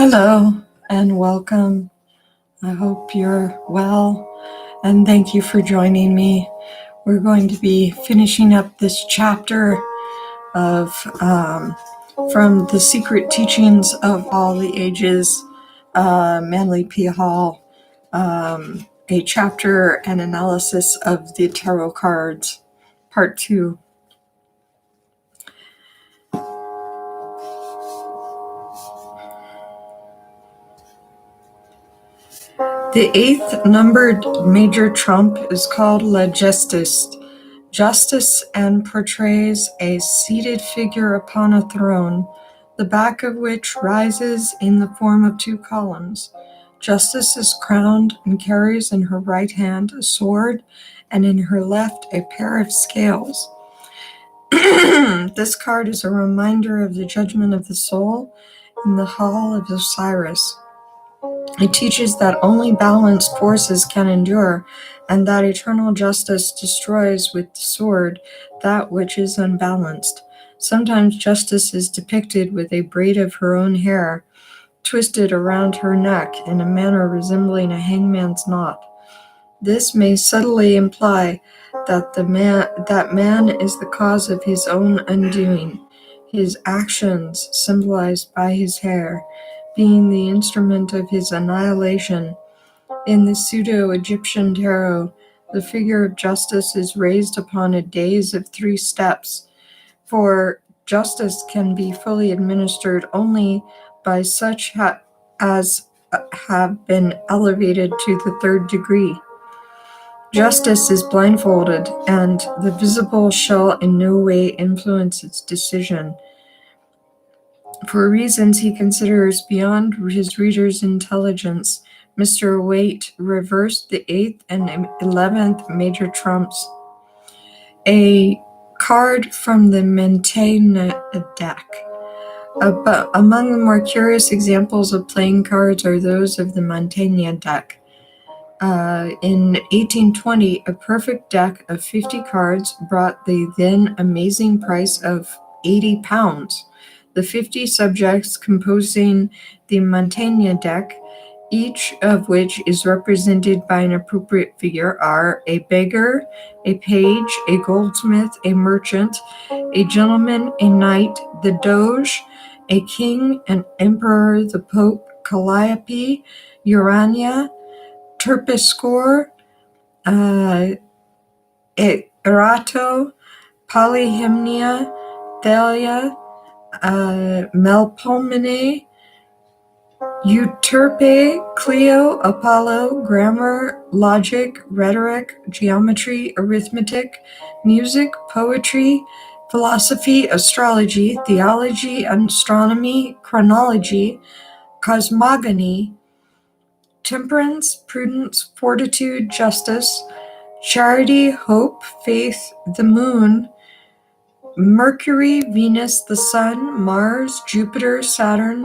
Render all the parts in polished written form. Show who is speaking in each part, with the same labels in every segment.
Speaker 1: Hello and welcome. I hope you're well and thank you for joining me. We're going to be finishing up this chapter of from The Secret Teachings of All the Ages, Manly P. Hall, a chapter and analysis of the tarot cards, part 2. The 8th numbered major trump is called La Justice, and portrays a seated figure upon a throne, the back of which rises in the form of 2 columns. Justice is crowned and carries in her right hand a sword, and in her left a pair of scales. This card is a reminder of the judgment of the soul in the Hall of Osiris. It teaches that only balanced forces can endure, and that eternal justice destroys with the sword that which is unbalanced. Sometimes justice is depicted with a braid of her own hair, twisted around her neck in a manner resembling a hangman's knot. This may subtly imply that man is the cause of his own undoing, his actions, symbolized by his hair, being the instrument of his annihilation. In the pseudo-Egyptian tarot, the figure of justice is raised upon a dais of 3 steps, for justice can be fully administered only by such as have been elevated to the 3rd degree. Justice is blindfolded, and the visible shall in no way influence its decision, for reasons he considers beyond his reader's intelligence. Mr. Waite reversed the 8th and 11th major trumps. A card from the Mantegna deck. Among the more curious examples of playing cards are those of the Mantegna deck. In 1820, a perfect deck of 50 cards brought the then amazing price of £80. The 50 subjects composing the Mantegna deck, each of which is represented by an appropriate figure, are a beggar, a page, a goldsmith, a merchant, a gentleman, a knight, the doge, a king, an emperor, the pope, Calliope, Urania, Terpsichore, Erato, Polyhymnia, Thalia, Melpomene, Euterpe, Clio, Apollo, grammar, logic, rhetoric, geometry, arithmetic, music, poetry, philosophy, astrology, theology, astronomy, chronology, cosmogony, temperance, prudence, fortitude, justice, charity, hope, faith, the moon, Mercury, Venus, the Sun, Mars, Jupiter, Saturn,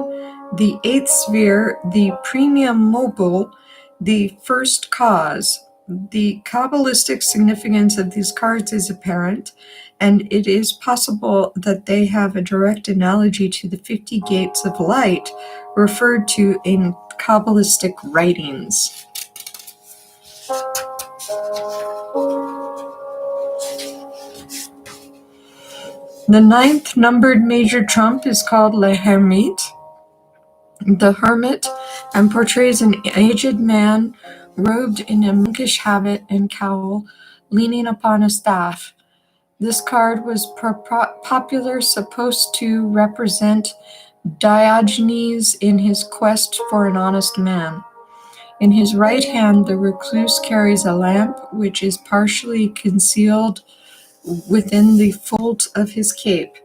Speaker 1: the 8th sphere, the premium mobile, the first cause. The Kabbalistic significance of these cards is apparent, and it is possible that they have a direct analogy to the 50 gates of light referred to in Kabbalistic writings. The 9th numbered major trump is called Le Hermite, the hermit, and portrays an aged man robed in a monkish habit and cowl, leaning upon a staff. This card was popular, supposed to represent Diogenes in his quest for an honest man. In his right hand, the recluse carries a lamp, which is partially concealed within the folds of his cape.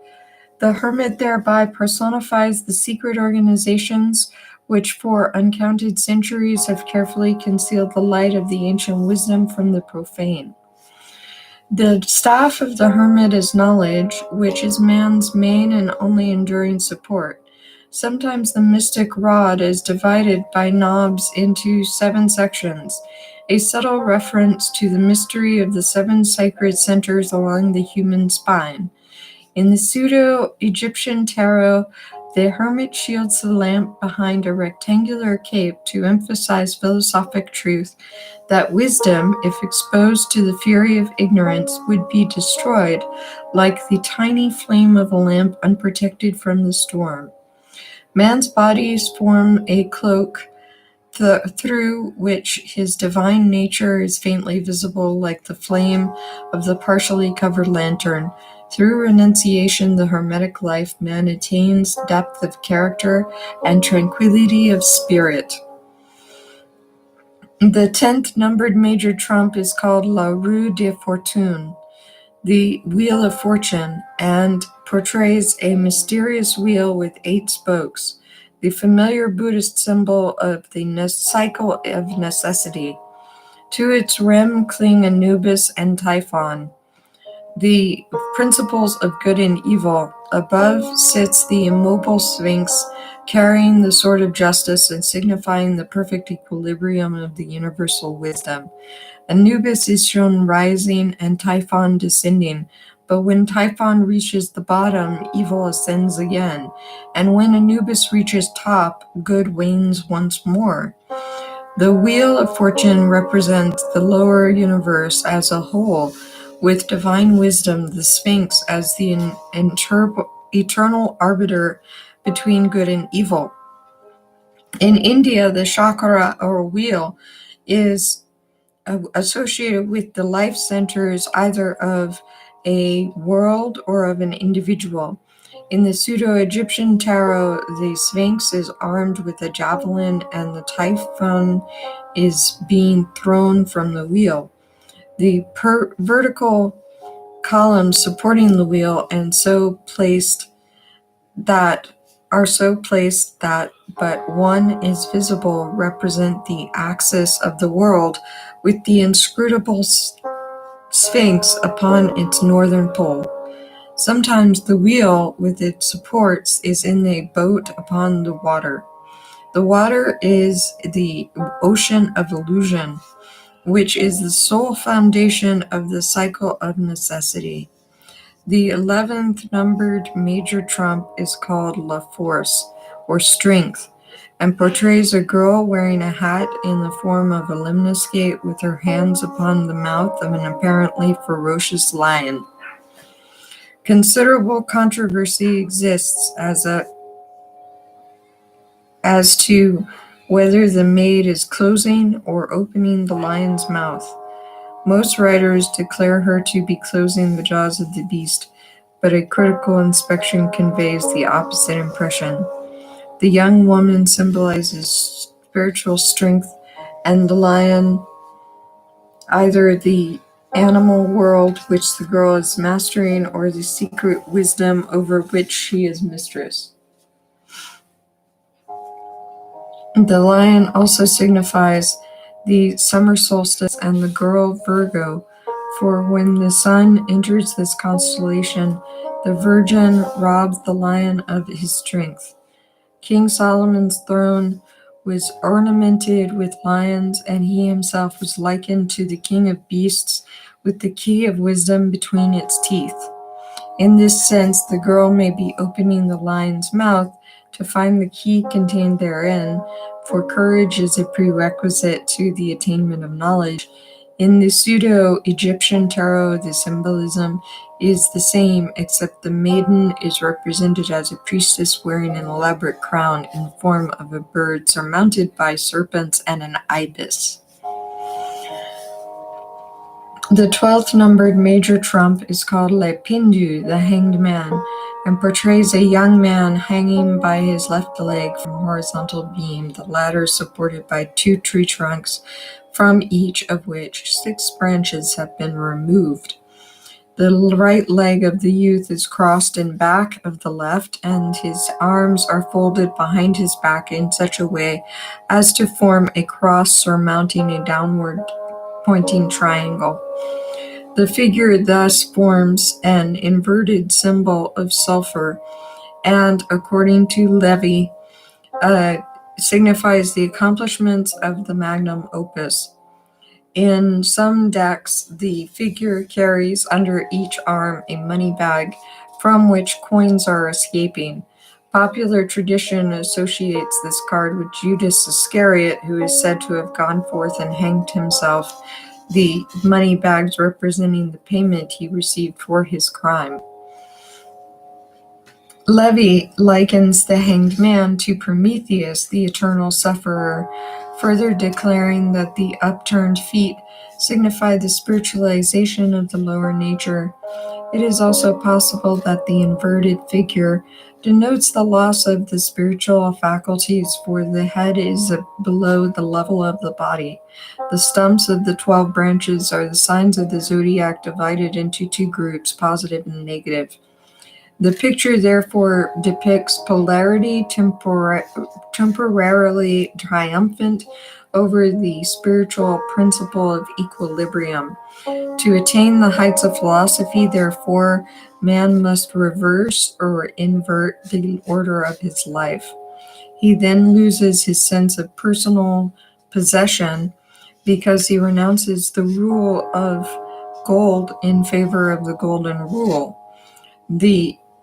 Speaker 1: The hermit thereby personifies the secret organizations which for uncounted centuries have carefully concealed the light of the ancient wisdom from the profane. The staff of the hermit is knowledge, which is man's main and only enduring support. Sometimes the mystic rod is divided by knobs into 7 sections, a subtle reference to the mystery of the 7 sacred centers along the human spine. In the pseudo-Egyptian tarot, The hermit shields the lamp behind a rectangular cape to emphasize philosophic truth that wisdom, if exposed to the fury of ignorance, would be destroyed, like the tiny flame of a lamp unprotected from the storm. Man's bodies form a cloak through which his divine nature is faintly visible, like the flame of the partially covered lantern. Through renunciation, the hermetic life, man attains depth of character and tranquility of spirit. The 10th numbered major trump is called La Roue de Fortune, the Wheel of Fortune, and portrays a mysterious wheel with 8 spokes, the familiar Buddhist symbol of the cycle of necessity. To its rim cling Anubis and Typhon, the principles of good and evil. Above sits the immobile Sphinx, carrying the sword of justice and signifying the perfect equilibrium of the universal wisdom. Anubis is shown rising and Typhon descending, but when Typhon reaches the bottom, evil ascends again, and when Anubis reaches top, good wanes once more. The Wheel of Fortune represents the lower universe as a whole, with divine wisdom, the Sphinx, as the eternal arbiter between good and evil. In India, the chakra or wheel is associated with the life centers either of a world or of an individual. In the Pseudo-Egyptian tarot, the Sphinx is armed with a javelin and the Typhon is being thrown from the wheel. The vertical columns supporting the wheel and so placed that but one is visible represent the axis of the world, with the inscrutable Sphinx upon its northern pole. Sometimes the wheel with its supports is in a boat upon the water. The water is the ocean of illusion, which is the sole foundation of the cycle of necessity. The 11th numbered major trump is called La Force, or Strength, and portrays a girl wearing a hat in the form of a lemniscate with her hands upon the mouth of an apparently ferocious lion. Considerable controversy exists as to whether the maid is closing or opening the lion's mouth. Most writers declare her to be closing the jaws of the beast, but a critical inspection conveys the opposite impression. The young woman symbolizes spiritual strength, and the lion, either the animal world which the girl is mastering or the secret wisdom over which she is mistress. The lion also signifies the summer solstice and the girl Virgo, for when the sun enters this constellation, the Virgin robs the lion of his strength. King Solomon's throne was ornamented with lions, and he himself was likened to the king of beasts with the key of wisdom between its teeth. In this sense, the girl may be opening the lion's mouth to find the key contained therein, for courage is a prerequisite to the attainment of knowledge. In the Pseudo-Egyptian tarot, the symbolism is the same, except the maiden is represented as a priestess wearing an elaborate crown in the form of a bird surmounted by serpents and an ibis. The 12th numbered major trump is called Le Pendu, the hanged man, and portrays a young man hanging by his left leg from a horizontal beam, the latter supported by 2 tree trunks, from each of which 6 branches have been removed. The right leg of the youth is crossed in back of the left, and his arms are folded behind his back in such a way as to form a cross surmounting a downward pointing triangle. The figure thus forms an inverted symbol of sulfur, and, according to Levy, signifies the accomplishments of the magnum opus. In some decks, the figure carries under each arm a money bag from which coins are escaping, Popular tradition associates this card with Judas Iscariot, who is said to have gone forth and hanged himself, the money bags representing the payment he received for his crime. Livy likens the hanged man to Prometheus, the eternal sufferer, further declaring that the upturned feet signify the spiritualization of the lower nature. It is also possible that the inverted figure denotes the loss of the spiritual faculties, for the head is below the level of the body. The stumps of the 12 branches are the signs of the zodiac divided into two groups, positive and negative. The picture therefore depicts polarity temporarily triumphant over the spiritual principle of equilibrium. To attain the heights of philosophy, therefore, man must reverse or invert the order of his life. He then loses his sense of personal possession because he renounces the rule of gold in favor of the golden rule.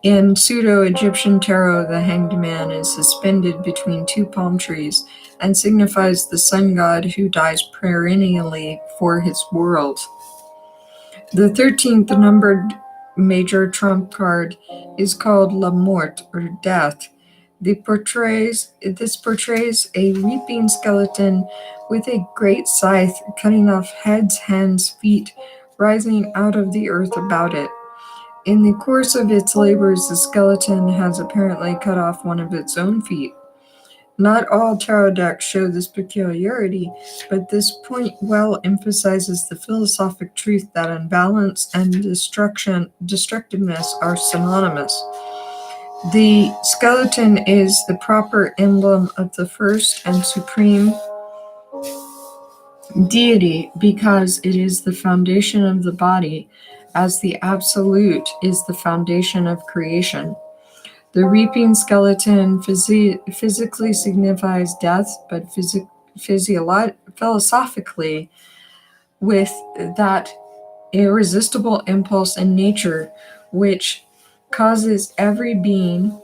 Speaker 1: In pseudo-Egyptian tarot, the hanged man is suspended between two palm trees and signifies the sun god who dies perennially for his world. The 13th numbered major trump card is called La Mort, or Death. This portrays a reaping skeleton with a great scythe cutting off heads, hands, feet, rising out of the earth about it. In the course of its labors, the skeleton has apparently cut off one of its own feet. Not all tarot decks show this peculiarity, but this point well emphasizes the philosophic truth that unbalance and destructiveness are synonymous. The skeleton is the proper emblem of the first and supreme deity because it is the foundation of the body, as the absolute is the foundation of creation. The reaping skeleton physically signifies death, but philosophically, with that irresistible impulse in nature which causes every being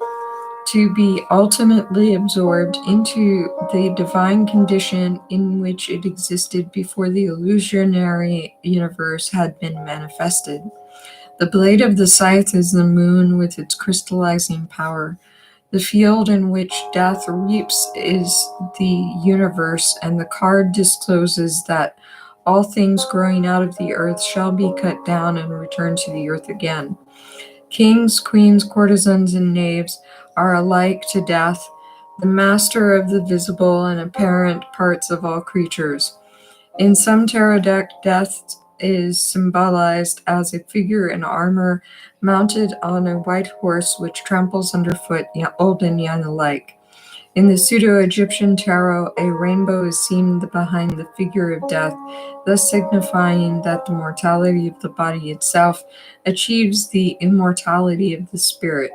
Speaker 1: to be ultimately absorbed into the divine condition in which it existed before the illusionary universe had been manifested. The blade of the scythe is the moon with its crystallizing power. The field in which death reaps is the universe, and the card discloses that all things growing out of the earth shall be cut down and return to the earth again. Kings, queens, courtesans, and knaves are alike to death, the master of the visible and apparent parts of all creatures. In some tarot deck, death is symbolized as a figure in armor mounted on a white horse which tramples underfoot old and young alike. In the pseudo-Egyptian tarot, a rainbow is seen behind the figure of death, thus signifying that the mortality of the body itself achieves the immortality of the spirit.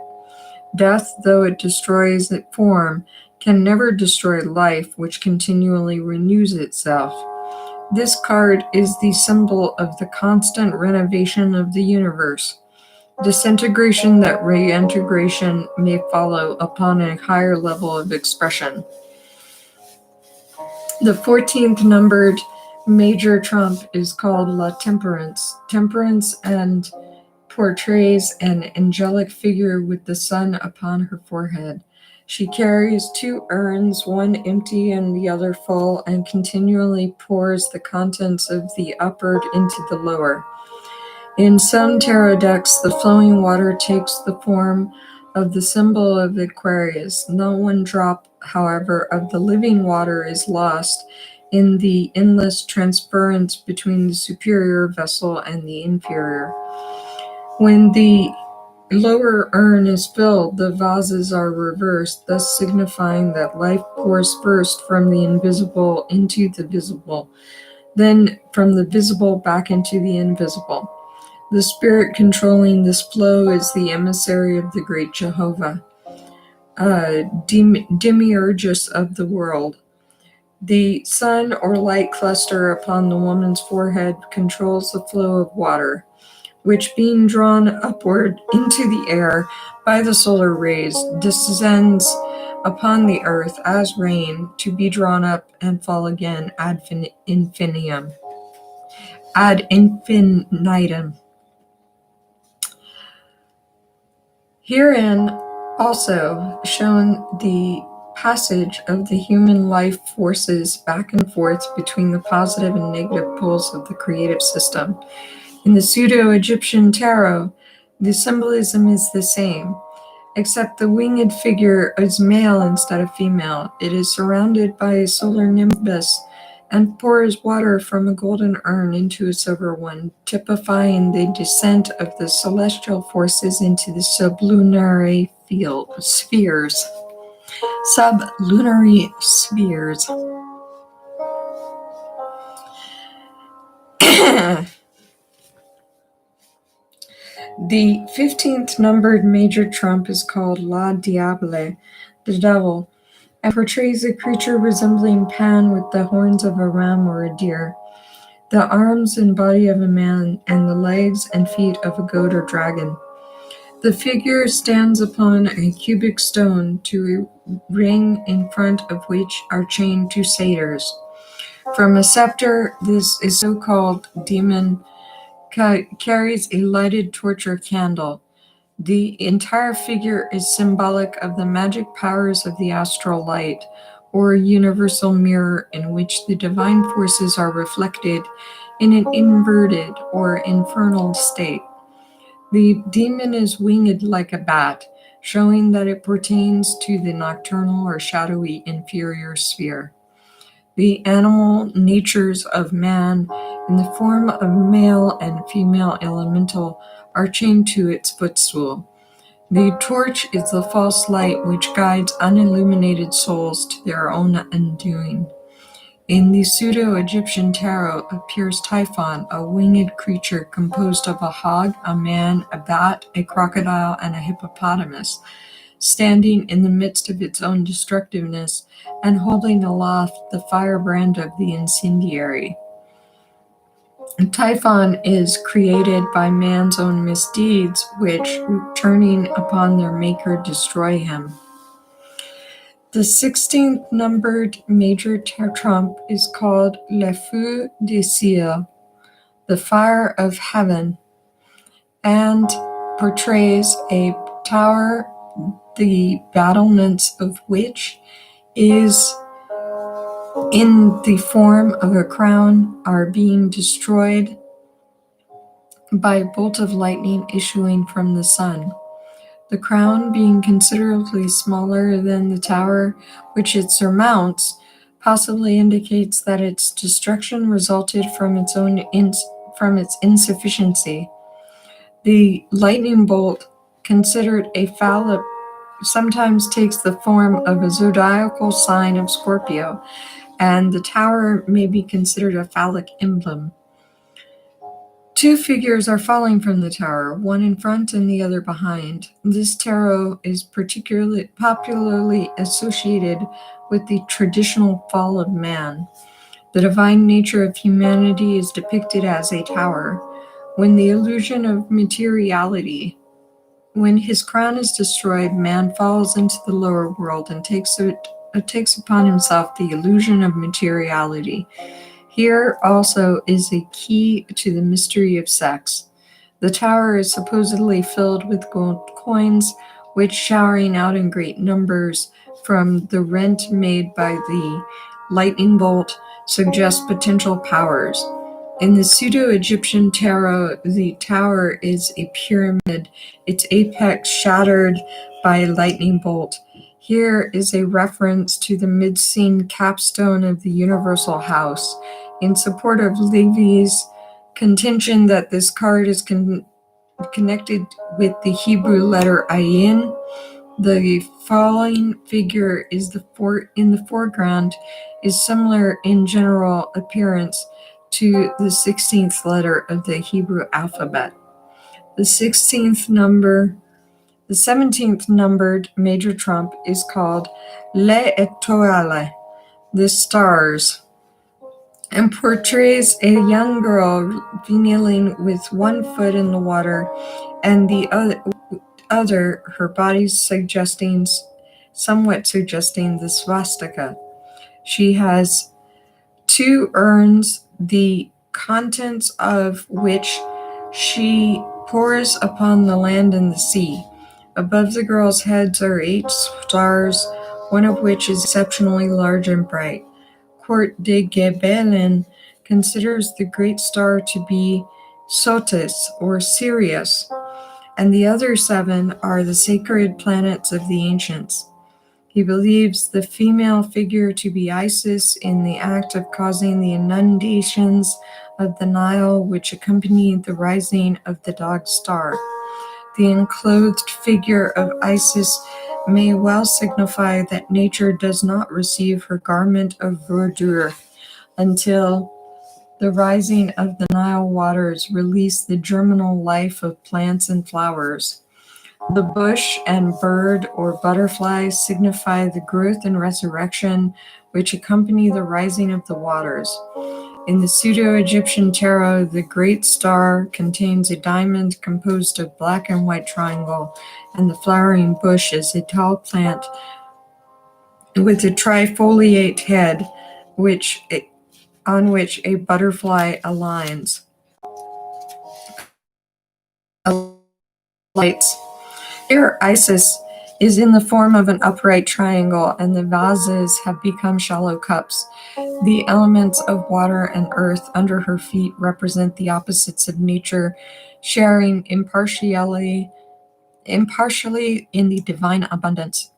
Speaker 1: Death, though it destroys its form, can never destroy life, which continually renews itself. This card is the symbol of the constant renovation of the universe. Disintegration that reintegration may follow upon a higher level of expression. The 14th numbered major trump is called La Temperance. Temperance and portrays an angelic figure with the sun upon her forehead. She carries two urns, one empty and the other full, and continually pours the contents of the upper into the lower. In some tarot decks, the flowing water takes the form of the symbol of Aquarius. Not one drop, however, of the living water is lost in the endless transference between the superior vessel and the inferior. When the lower urn is filled, the vases are reversed, thus signifying that life pours first from the invisible into the visible, then from the visible back into the invisible. The spirit controlling this flow is the emissary of the great Jehovah, demiurgus of the world. The sun or light cluster upon the woman's forehead controls the flow of water. which being drawn upward into the air by the solar rays descends upon the earth as rain, to be drawn up and fall again ad infinitum. Herein also shown the passage of the human life forces back and forth between the positive and negative poles of the creative system. In the pseudo-Egyptian tarot, the symbolism is the same, except the winged figure is male instead of female. It is surrounded by a solar nimbus and pours water from a golden urn into a silver one, typifying the descent of the celestial forces into the sublunary spheres. Sublunary spheres. The 15th numbered major trump is called La Diable, the devil, and portrays a creature resembling Pan with the horns of a ram or a deer, the arms and body of a man, and the legs and feet of a goat or dragon. The figure stands upon a cubic stone to a ring in front of which are chained two satyrs. From a scepter, this is so-called demon carries a lighted torch or candle. The entire figure is symbolic of the magic powers of the astral light, or a universal mirror in which the divine forces are reflected in an inverted or infernal state. The demon is winged like a bat, showing that it pertains to the nocturnal or shadowy inferior sphere. The animal natures of man, in the form of male and female elemental, are chained to its footstool. The torch is the false light which guides unilluminated souls to their own undoing. In the pseudo-Egyptian tarot appears Typhon, a winged creature composed of a hog, a man, a bat, a crocodile, and a hippopotamus, standing in the midst of its own destructiveness and holding aloft the firebrand of the incendiary. Typhon is created by man's own misdeeds, which, turning upon their maker, destroy him. The 16th numbered major trump is called Le Feu du Ciel, the fire of heaven, and portrays a tower, the battlements of which is in the form of a crown, are being destroyed by a bolt of lightning issuing from the sun. The crown, being considerably smaller than the tower which it surmounts, possibly indicates that its destruction resulted from its insufficiency. The lightning bolt, considered a phallic, sometimes takes the form of a zodiacal sign of Scorpio, and the tower may be considered a phallic emblem. Two figures are falling from the tower, one in front and the other behind. This tarot is popularly associated with the traditional fall of man. The divine nature of humanity is depicted as a tower. When the illusion of materiality, when his crown is destroyed, man falls into the lower world and takes upon himself the illusion of materiality. Here also is a key to the mystery of sex. The tower is supposedly filled with gold coins, which, showering out in great numbers from the rent made by the lightning bolt, suggest potential powers. In the pseudo-Egyptian tarot, the tower is a pyramid, its apex shattered by a lightning bolt. Here is a reference to the mid-scene capstone of the universal house. In support of Levy's contention that this card is connected with the Hebrew letter Ayin, the falling figure is in the foreground is similar in general appearance to the 16th letter of the Hebrew alphabet. The 17th numbered major trump is called Les Étoiles, the stars, and portrays a young girl kneeling with one foot in the water and the other her body somewhat suggesting the swastika. She has two urns, the contents of which she pours upon the land and the sea. Above the girls' heads are 8 stars, one of which is exceptionally large and bright. Court de Gebelin considers the great star to be Sotis or Sirius, and the other 7 are the sacred planets of the ancients. He believes the female figure to be Isis in the act of causing the inundations of the Nile which accompanied the rising of the dog star. The enclothed figure of Isis may well signify that nature does not receive her garment of verdure until the rising of the Nile waters release the germinal life of plants and flowers. The bush and bird or butterfly signify the growth and resurrection which accompany the rising of the waters. In the Pseudo-Egyptian tarot, the great star contains a diamond composed of black and white triangle, and the flowering bush is a tall plant with a trifoliate head on which a butterfly alights. Here, Isis is in the form of an upright triangle, and the vases have become shallow cups. The elements of water and earth under her feet represent the opposites of nature, sharing impartially in the divine abundance.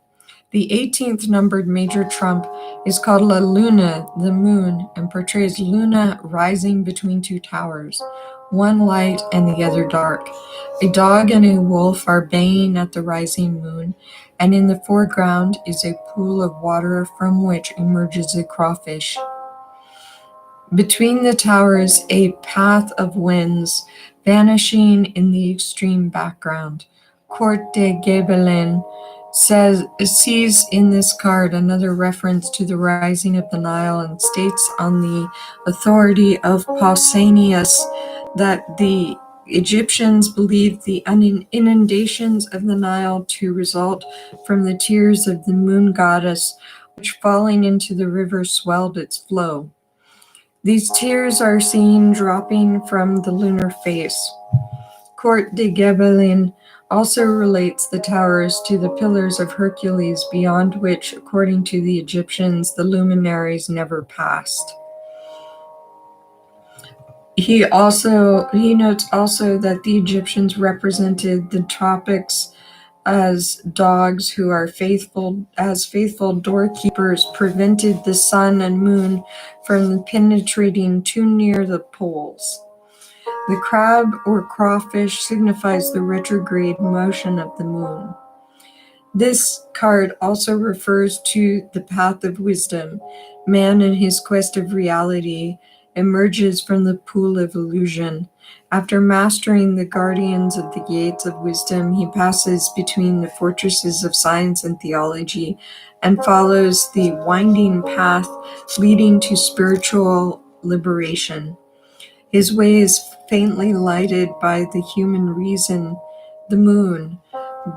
Speaker 1: The 18th numbered major trump is called La Luna, the moon, and portrays Luna rising between 2 towers, one light and the other dark. A dog and a wolf are baying at the rising moon, and in the foreground is a pool of water from which emerges a crawfish. Between the towers, a path of winds, vanishing in the extreme background. Court de Gebelin sees in this card another reference to the rising of the Nile and states on the authority of Pausanias that the Egyptians believed the inundations of the Nile to result from the tears of the moon goddess, which falling into the river swelled its flow. These tears are seen dropping from the lunar face. Court de Gebelin also relates the towers to the pillars of Hercules, beyond which, according to the Egyptians, the luminaries never passed. He notes also that the Egyptians represented the tropics as dogs who are faithful doorkeepers, prevented the sun and moon from penetrating too near the poles. The crab or crawfish signifies the retrograde motion of the moon. This card also refers to the path of wisdom. Man, in his quest of reality, emerges from the pool of illusion. After mastering the guardians of the gates of wisdom, he passes between the fortresses of science and theology and follows the winding path leading to spiritual liberation. His way is faintly lighted by the human reason, the moon,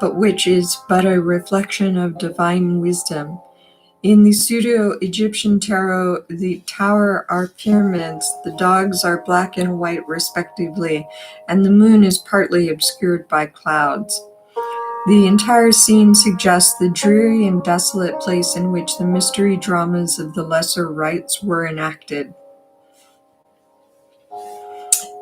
Speaker 1: but which is but a reflection of divine wisdom. In the Pseudo-Egyptian tarot, the tower are pyramids, the dogs are black and white respectively, and the moon is partly obscured by clouds. The entire scene suggests the dreary and desolate place in which the mystery dramas of the lesser rites were enacted.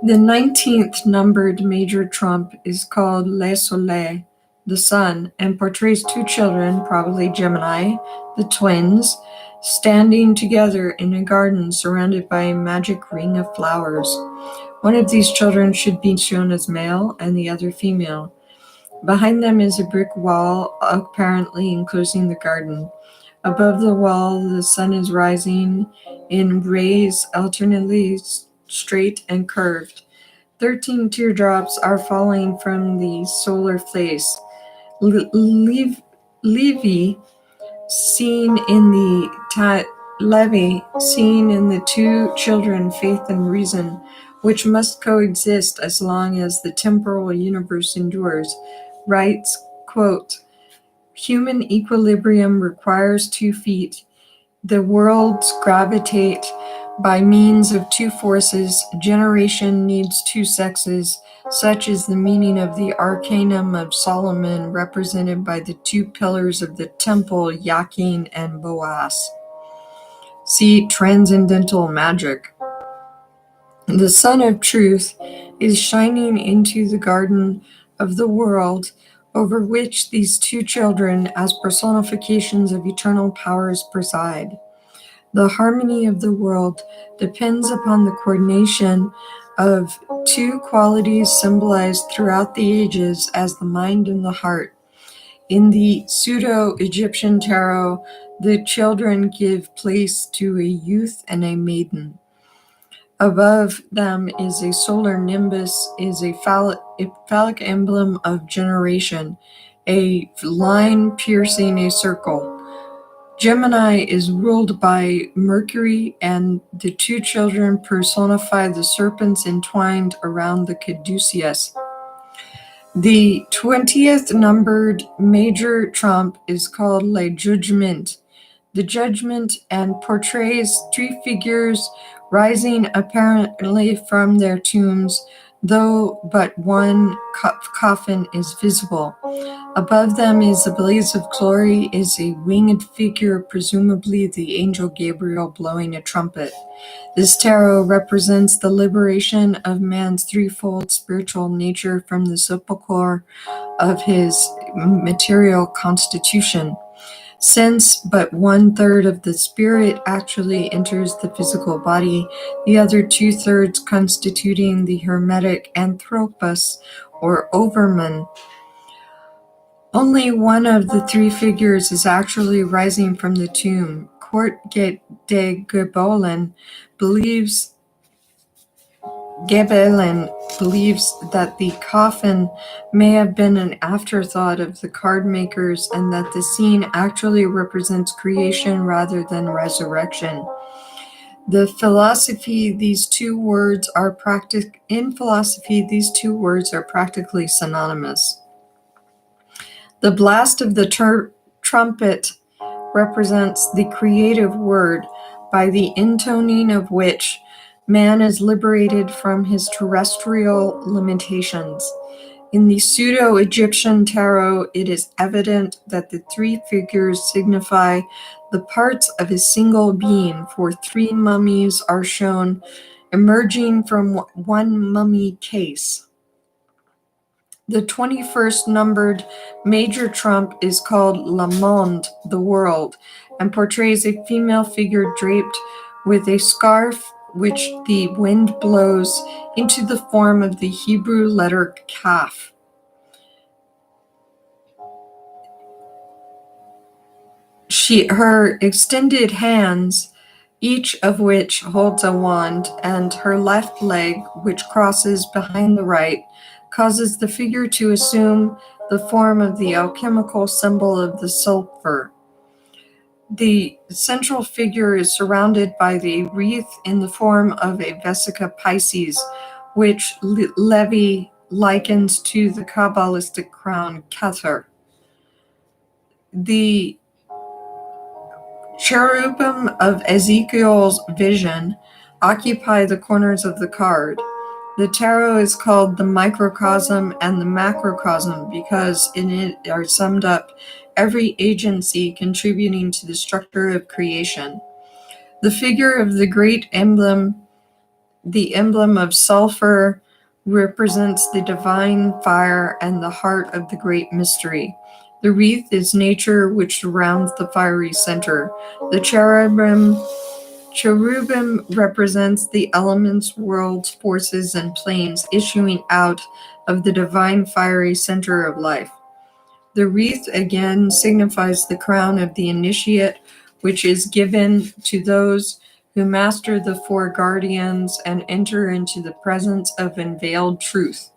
Speaker 1: The 19th numbered major trump is called Le Soleil, the sun, and portrays 2 children, probably Gemini, the twins, standing together in a garden surrounded by a magic ring of flowers. One of these children should be shown as male and the other female. Behind them is a brick wall, apparently enclosing the garden. Above the wall, the sun is rising in rays alternately straight and curved. 13 teardrops are falling from the solar face. Levi, seen in the Levi, seeing in the two children faith and reason, which must coexist as long as the temporal universe endures, writes, quote, "Human equilibrium requires 2 feet. The worlds gravitate by means of 2 forces. Generation needs 2 sexes. Such is the meaning of the arcanum of Solomon, represented by the 2 pillars of the temple, Yakin and Boaz." See Transcendental Magic. The Sun of Truth is shining into the garden of the world, over which these 2 children, as personifications of eternal powers, preside. The harmony of the world depends upon the coordination of 2 qualities symbolized throughout the ages as the mind and the heart. In the pseudo-Egyptian tarot, the children give place to a youth and a maiden. Above them is a solar nimbus, is a phallic emblem of generation, a line piercing a circle. Gemini is ruled by Mercury, and the 2 children personify the serpents entwined around the caduceus. The 20th numbered major trump is called Le Jugement, the judgment, and portrays 3 figures rising apparently from their tombs, though but one coffin is visible. Above them is a blaze of glory, is a winged figure, presumably the angel Gabriel blowing a trumpet. This tarot represents the liberation of man's threefold spiritual nature from the sepulchre of his material constitution. Since but 1/3 of the spirit actually enters the physical body, the other 2/3 constituting the hermetic anthropos or overman, only one of the 3 figures is actually rising from the tomb. Court de Gebelen believes that the coffin may have been an afterthought of the card makers, and that the scene actually represents creation rather than resurrection. In philosophy, these two words are practically synonymous. The blast of the trumpet represents the creative word, by the intoning of which man is liberated from his terrestrial limitations. In the pseudo-Egyptian tarot, it is evident that the 3 figures signify the parts of a single being, for 3 mummies are shown emerging from one mummy case. The 21st numbered major trump is called Le Monde, the world, and portrays a female figure draped with a scarf which the wind blows into the form of the Hebrew letter Kaf. Her extended hands, each of which holds a wand, and her left leg, which crosses behind the right, causes the figure to assume the form of the alchemical symbol of the sulfur. The central figure is surrounded by the wreath in the form of a Vesica Pisces, which Levi likens to the Kabbalistic crown Keter. The cherubim of Ezekiel's vision occupy the corners of the card. The tarot is called the microcosm and the macrocosm because in it are summed up every agency contributing to the structure of creation. The figure of the great emblem, the emblem of sulfur, represents the divine fire and the heart of the great mystery. The wreath is nature, which surrounds the fiery center. The cherubim represents the elements, worlds, forces, and planes issuing out of the divine fiery center of life. The wreath again signifies the crown of the initiate, which is given to those who master the 4 guardians and enter into the presence of unveiled truth.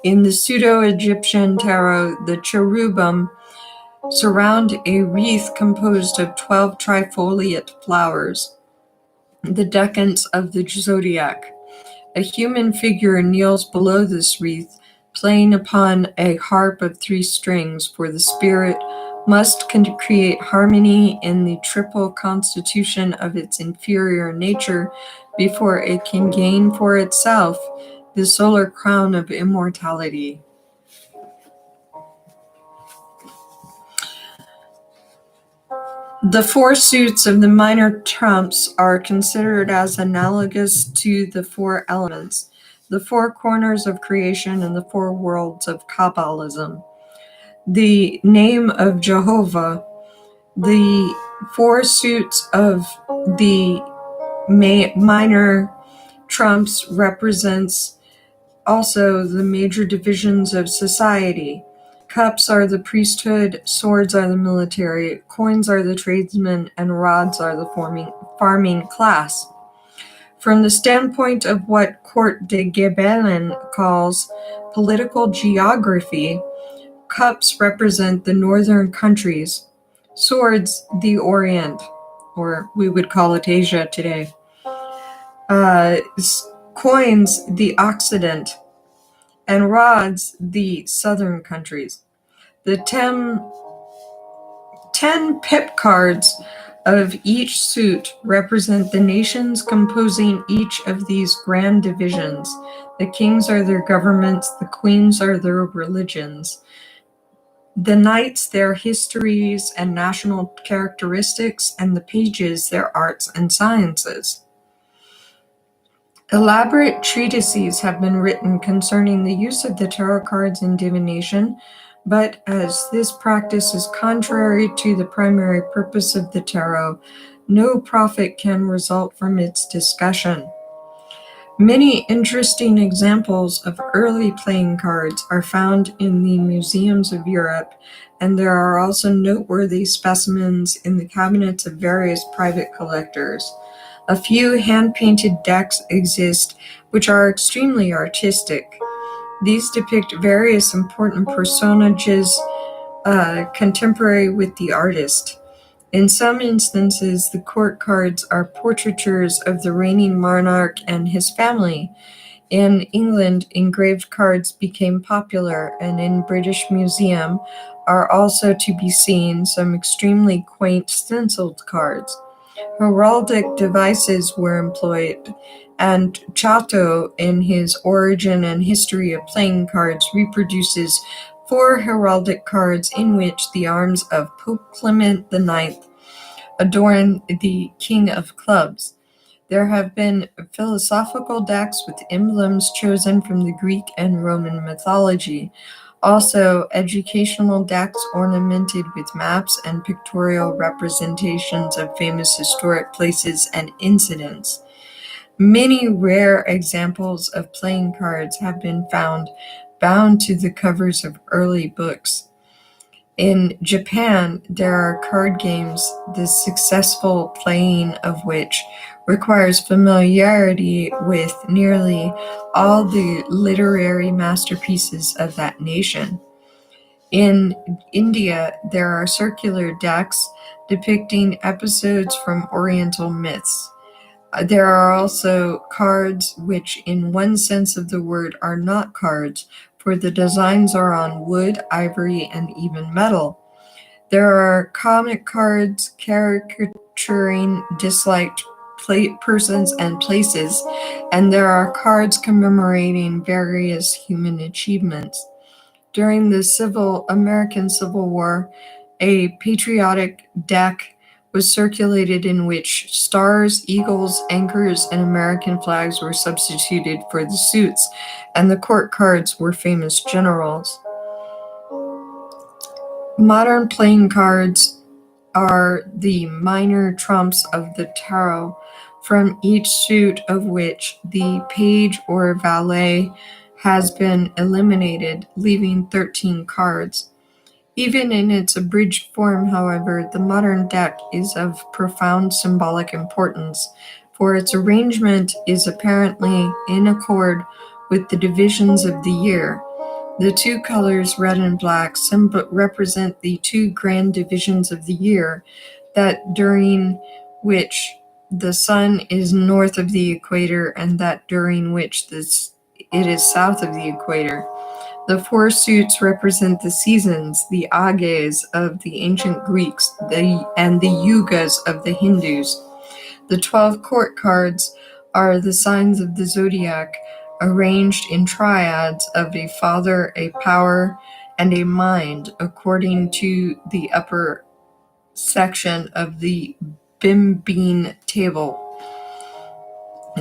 Speaker 1: In the pseudo-Egyptian tarot, the cherubim surround a wreath composed of 12 trifoliate flowers, the decans of the zodiac. A human figure kneels below this wreath, playing upon a harp of 3 strings, for the spirit must create harmony in the triple constitution of its inferior nature before it can gain for itself the solar crown of immortality. The 4 suits of the minor trumps are considered as analogous to the 4 elements, the 4 corners of creation, and the 4 worlds of Kabbalism. The name of Jehovah, the 4 suits of the minor trumps represents also the major divisions of society. Cups are the priesthood, swords are the military, coins are the tradesmen, and rods are the farming class. From the standpoint of what Court de Gebelen calls political geography, cups represent the northern countries, swords the Orient, or we would call it Asia today, coins the Occident, and rods the southern countries. The 10 pip cards of each suit represent the nations composing each of these grand divisions. The kings are their governments, the queens are their religions, the knights their histories and national characteristics, and the pages their arts and sciences. Elaborate treatises have been written concerning the use of the tarot cards in divination, but as this practice is contrary to the primary purpose of the tarot, no profit can result from its discussion. Many interesting examples of early playing cards are found in the museums of Europe, and there are also noteworthy specimens in the cabinets of various private collectors. A few hand-painted decks exist, which are extremely artistic. These depict various important personages contemporary with the artist. In some instances, the court cards are portraitures of the reigning monarch and his family. In England, engraved cards became popular, and in British Museum are also to be seen some extremely quaint stenciled cards. Heraldic devices were employed, and Chateau, in his Origin and History of Playing Cards, reproduces 4 heraldic cards in which the arms of Pope Clement IX adorn the King of Clubs. There have been philosophical decks with emblems chosen from the Greek and Roman mythology. Also, educational decks ornamented with maps and pictorial representations of famous historic places and incidents. Many rare examples of playing cards have been found bound to the covers of early books. In Japan, there are card games, the successful playing of which requires familiarity with nearly all the literary masterpieces of that nation. In India, there are circular decks depicting episodes from Oriental myths. There are also cards which, in one sense of the word, are not cards, for the designs are on wood, ivory, and even metal. There are comic cards caricaturing disliked persons and places, and there are cards commemorating various human achievements. During the American Civil War, a patriotic deck was circulated in which stars, eagles, anchors, and American flags were substituted for the suits, and the court cards were famous generals. Modern playing cards are the minor trumps of the tarot, from each suit of which the page or valet has been eliminated, leaving 13 cards. Even in its abridged form, however, the modern deck is of profound symbolic importance, for its arrangement is apparently in accord with the divisions of the year. The two colors, red and black, represent the two grand divisions of the year, that during which the sun is north of the equator and that during which it is south of the equator. The four suits represent the seasons, the ages of the ancient Greeks, and the yugas of the Hindus. The 12 court cards are the signs of the zodiac, arranged in triads of a father, a power, and a mind, according to the upper section of the Bimbing table.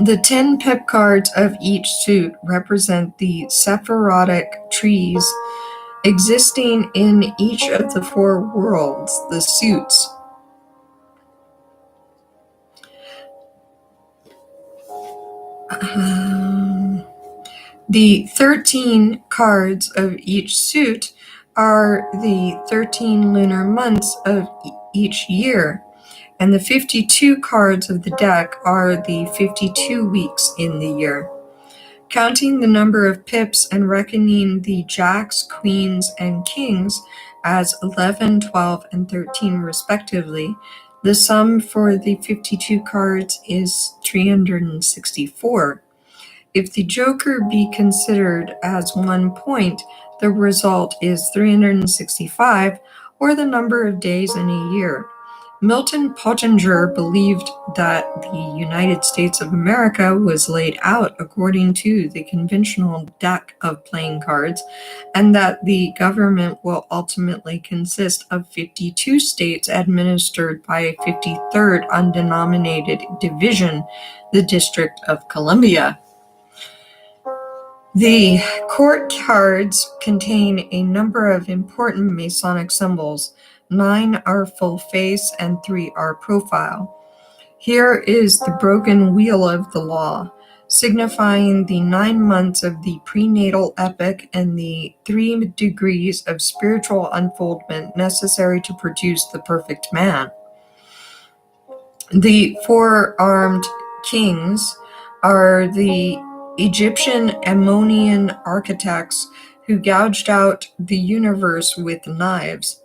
Speaker 1: The 10 pip cards of each suit represent the Sephirotic trees existing in each of the four worlds. The suits the 13 cards of each suit are the 13 lunar months of each year, and the 52 cards of the deck are the 52 weeks in the year. Counting the number of pips and reckoning the jacks, queens, and kings as 11, 12, and 13 respectively, the sum for the 52 cards is 364. If the joker be considered as 1 point, the result is 365, or the number of days in a year. Milton Pottinger believed that the United States of America was laid out according to the conventional deck of playing cards, and that the government will ultimately consist of 52 states administered by a 53rd undenominated division, the District of Columbia. The court cards contain a number of important Masonic symbols. 9 are full face and 3 are profile. Here is the broken wheel of the law, signifying the 9 months of the prenatal epoch and the 3 degrees of spiritual unfoldment necessary to produce the perfect man. The 4 armed kings are the Egyptian Ammonian architects who gouged out the universe with knives.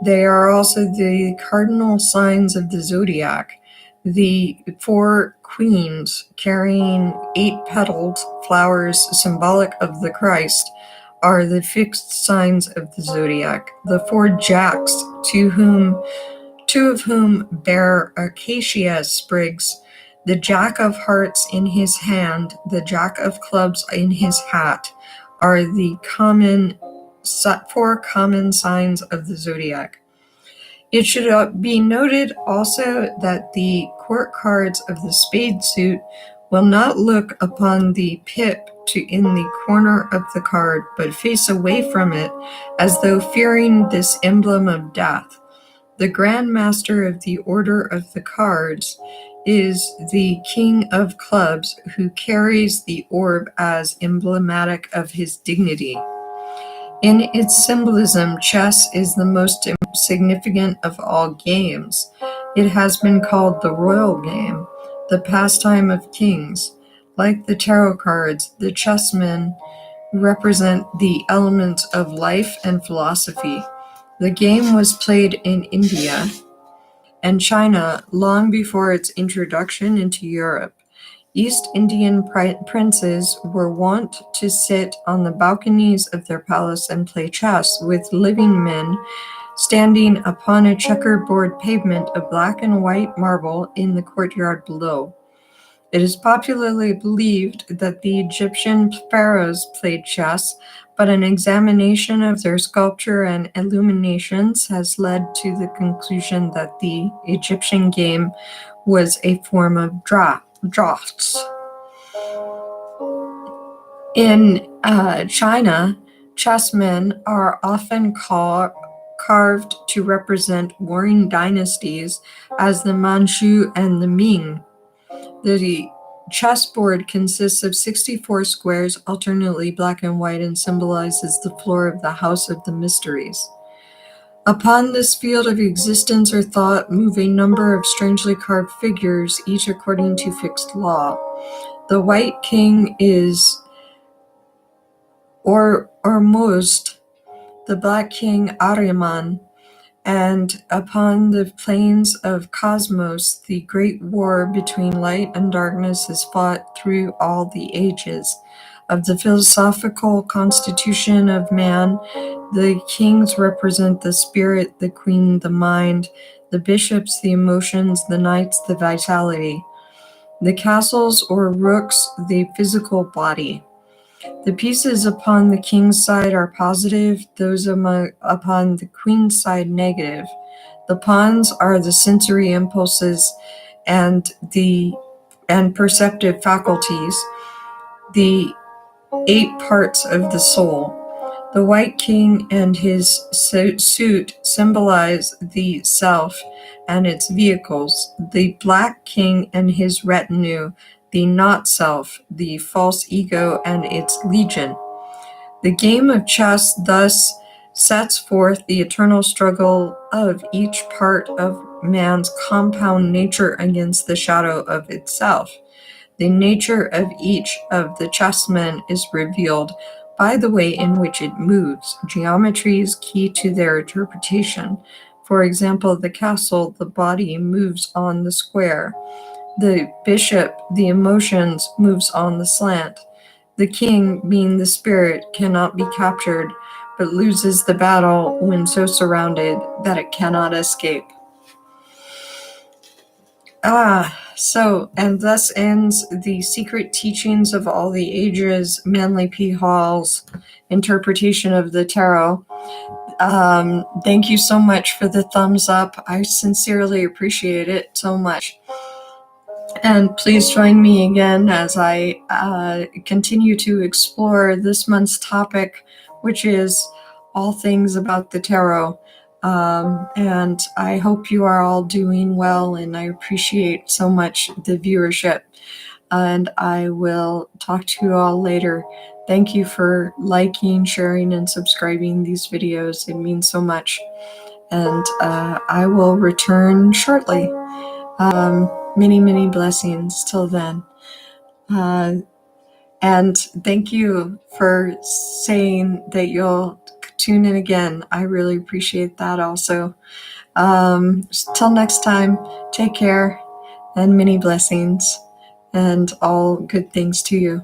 Speaker 1: They are also the cardinal signs of the zodiac. The 4 queens, carrying 8-petaled flowers symbolic of the Christ, are the fixed signs of the zodiac. The 4 jacks, two of whom bear acacia sprigs, the jack of hearts in his hand, the jack of clubs in his hat, are the 4 common signs of the zodiac. It should be noted also that the court cards of the spade suit will not look upon the pip in the corner of the card, but face away from it, as though fearing this emblem of death. The Grand Master of the Order of the Cards is the King of Clubs, who carries the orb as emblematic of his dignity. In its symbolism, chess is the most significant of all games. It has been called the royal game, the pastime of kings. Like the tarot cards, the chessmen represent the elements of life and philosophy. The game was played in India and China long before its introduction into Europe. East Indian princes were wont to sit on the balconies of their palace and play chess with living men standing upon a checkerboard pavement of black and white marble in the courtyard below. It is popularly believed that the Egyptian pharaohs played chess, but an examination of their sculpture and illuminations has led to the conclusion that the Egyptian game was a form of draughts. In China, chessmen are often carved to represent warring dynasties as the Manchu and the Ming. The chessboard consists of 64 squares, alternately black and white, and symbolizes the floor of the House of the Mysteries. Upon this field of existence or thought move a number of strangely carved figures, each according to fixed law. The White King is Ormuzd, the Black King Ahriman, and upon the plains of Cosmos, the great war between light and darkness is fought through all the ages. Of the philosophical constitution of man, the kings represent the spirit, the queen the mind, the bishops the emotions, the knights the vitality, the castles or rooks the physical body. The pieces upon the king's side are positive, those upon the queen's side negative. The pawns are the sensory impulses and perceptive faculties, the 8 parts of the soul. The white king and his suit symbolize the self and its vehicles. The black king and his retinue, the not self, the false ego and its legion. The game of chess thus sets forth the eternal struggle of each part of man's compound nature against the shadow of itself. The nature of each of the chessmen is revealed by the way in which it moves. Geometry is key to their interpretation. For example, the castle, the body moves on the square. The bishop, the emotions, moves on the slant. The king, being the spirit, cannot be captured, but loses the battle when so surrounded that it cannot escape. And thus ends the Secret Teachings of All the Ages, Manly P. Hall's interpretation of the tarot. Thank you so much for the thumbs up. I sincerely appreciate it so much. And please join me again as I continue to explore this month's topic, which is all things about the tarot. And I hope you are all doing well, and I appreciate so much the viewership. And I will talk to you all later. Thank you for liking, sharing, and subscribing these videos. It means so much. And I will return shortly. Many, many blessings till then. And thank you for saying that you'll tune in again. I really appreciate that also. Till next time, take care and many blessings and all good things to you.